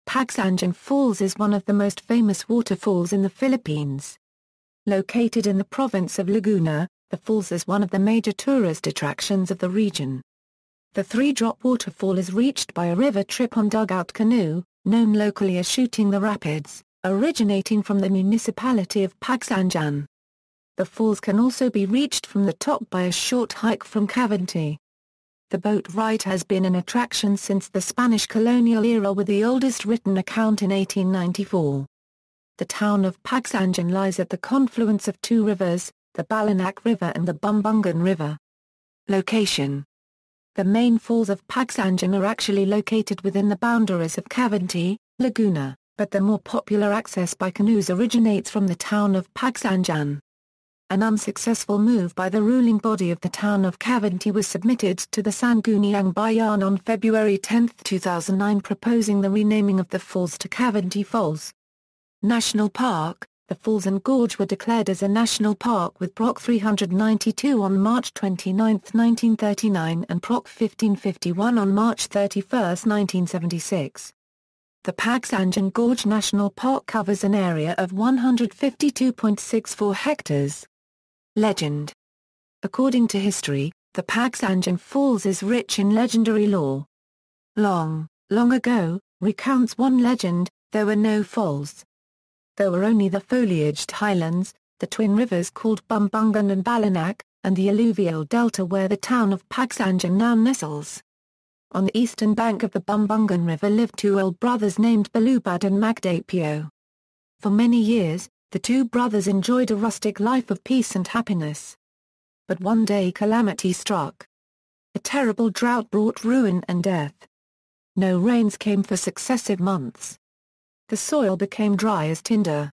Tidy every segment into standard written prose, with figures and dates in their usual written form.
Pagsanjan Falls is one of the most famous waterfalls in the Philippines. Located in the province of Laguna, the falls is one of the major tourist attractions of the region. The three-drop waterfall is reached by a river trip on dugout canoe, known locally as shooting the rapids, originating from the municipality of Pagsanjan. The falls can also be reached from the top by a short hike from Cavinti. The boat ride has been an attraction since the Spanish Colonial Era, with the oldest written account in 1894. The town of Pagsanjan lies at the confluence of two rivers, the Balanac River and the Bumbungan River. Location: the main falls of Pagsanjan are actually located within the boundaries of Cavinti, Laguna, but the more popular access by canoes originates from the town of Pagsanjan. An unsuccessful move by the ruling body of the town of Cavinti was submitted to the Sangguniang Bayan on February 10, 2009, proposing the renaming of the falls to Cavinti Falls. National Park: the falls and gorge were declared as a national park with Proc 392 on March 29, 1939 and Proc 1551 on March 31, 1976. The Pagsanjan Gorge National Park covers an area of 152.64 hectares. Legend: according to history, the Pagsanjan Falls is rich in legendary lore. Long ago, recounts one legend, there were no falls. There were only the foliaged highlands, the twin rivers called Bumbungan and Balanac, and the alluvial delta where the town of Pagsanjan now nestles. On the eastern bank of the Bumbungan River lived two old brothers named Balubad and Magdapio. For many years, the two brothers enjoyed a rustic life of peace and happiness. But one day calamity struck. A terrible drought brought ruin and death. No rains came for successive months. The soil became dry as tinder.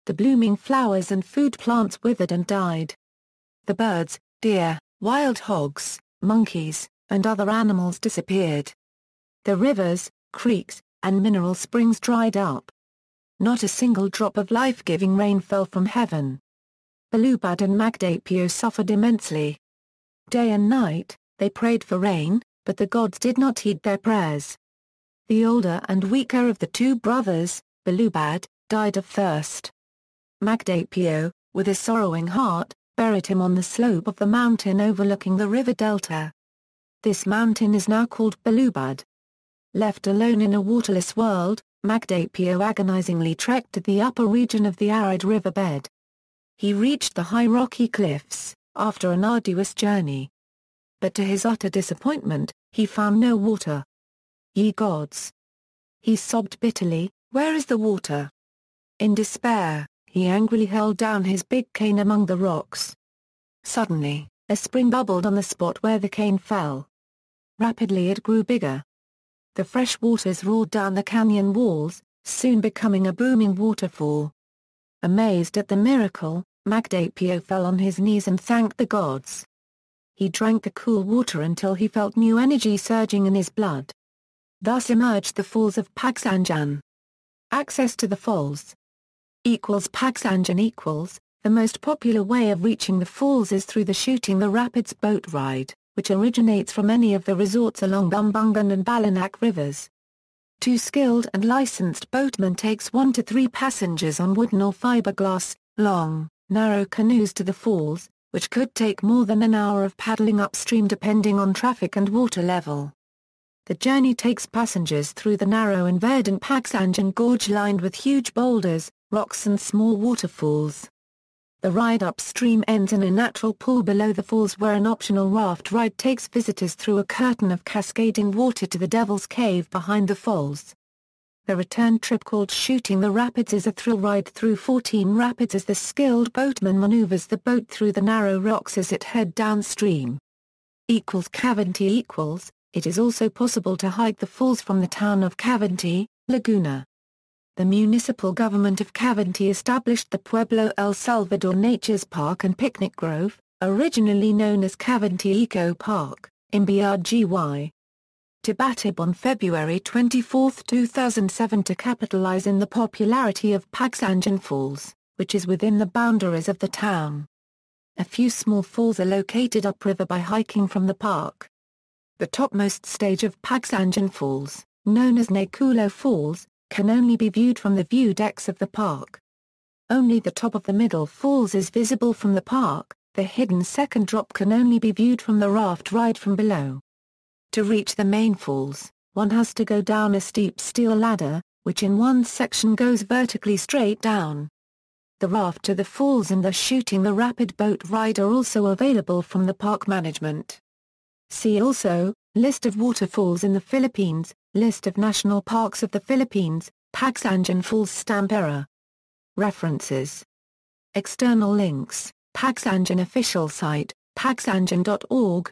The blooming flowers and food plants withered and died. The birds, deer, wild hogs, monkeys, and other animals disappeared. The rivers, creeks, and mineral springs dried up. Not a single drop of life-giving rain fell from heaven. Balubad and Magdapio suffered immensely. Day and night, they prayed for rain, but the gods did not heed their prayers. The older and weaker of the two brothers, Balubad, died of thirst. Magdapio, with a sorrowing heart, buried him on the slope of the mountain overlooking the river delta. This mountain is now called Balubad. Left alone in a waterless world, Magdapio agonizingly trekked to the upper region of the arid riverbed. He reached the high rocky cliffs, after an arduous journey. But to his utter disappointment, he found no water. Ye gods! He sobbed bitterly, where is the water? In despair, he angrily hurled down his big cane among the rocks. Suddenly, a spring bubbled on the spot where the cane fell. Rapidly it grew bigger. The fresh waters roared down the canyon walls, soon becoming a booming waterfall. Amazed at the miracle, Magdapio fell on his knees and thanked the gods. He drank the cool water until he felt new energy surging in his blood. Thus emerged the Falls of Pagsanjan. Access to the falls. Pagsanjan the most popular way of reaching the falls is through the Shooting the Rapids boat ride, which originates from any of the resorts along Bumbungan and Balanac rivers. Two skilled and licensed boatmen takes 1 to 3 passengers on wooden or fiberglass, long, narrow canoes to the falls, which could take more than an hour of paddling upstream depending on traffic and water level. The journey takes passengers through the narrow and verdant Pagsanjan Gorge lined with huge boulders, rocks and small waterfalls. The ride upstream ends in a natural pool below the falls where an optional raft ride takes visitors through a curtain of cascading water to the Devil's Cave behind the falls. The return trip called Shooting the Rapids is a thrill ride through 14 rapids as the skilled boatman maneuvers the boat through the narrow rocks as it head downstream. Cavinti It is also possible to hike the falls from the town of Cavinti, Laguna. The municipal government of Cavinti established the Pueblo El Salvador Nature's Park and Picnic Grove, originally known as Cavinti Eco Park, in Brgy. Debated on February 24, 2007 to capitalize in the popularity of Pagsanjan Falls, which is within the boundaries of the town. A few small falls are located upriver by hiking from the park. The topmost stage of Pagsanjan Falls, known as Nakulo Falls, can only be viewed from the view decks of the park. Only the top of the middle falls is visible from the park, the hidden second drop can only be viewed from the raft ride from below. To reach the main falls, one has to go down a steep steel ladder, which in one section goes vertically straight down. The raft to the falls and the shooting the rapid boat ride are also available from the park management. See also, List of waterfalls in the Philippines, List of national parks of the Philippines, Pagsanjan Falls stamp era. References. External links, Pagsanjan official site, pagsanjan.org,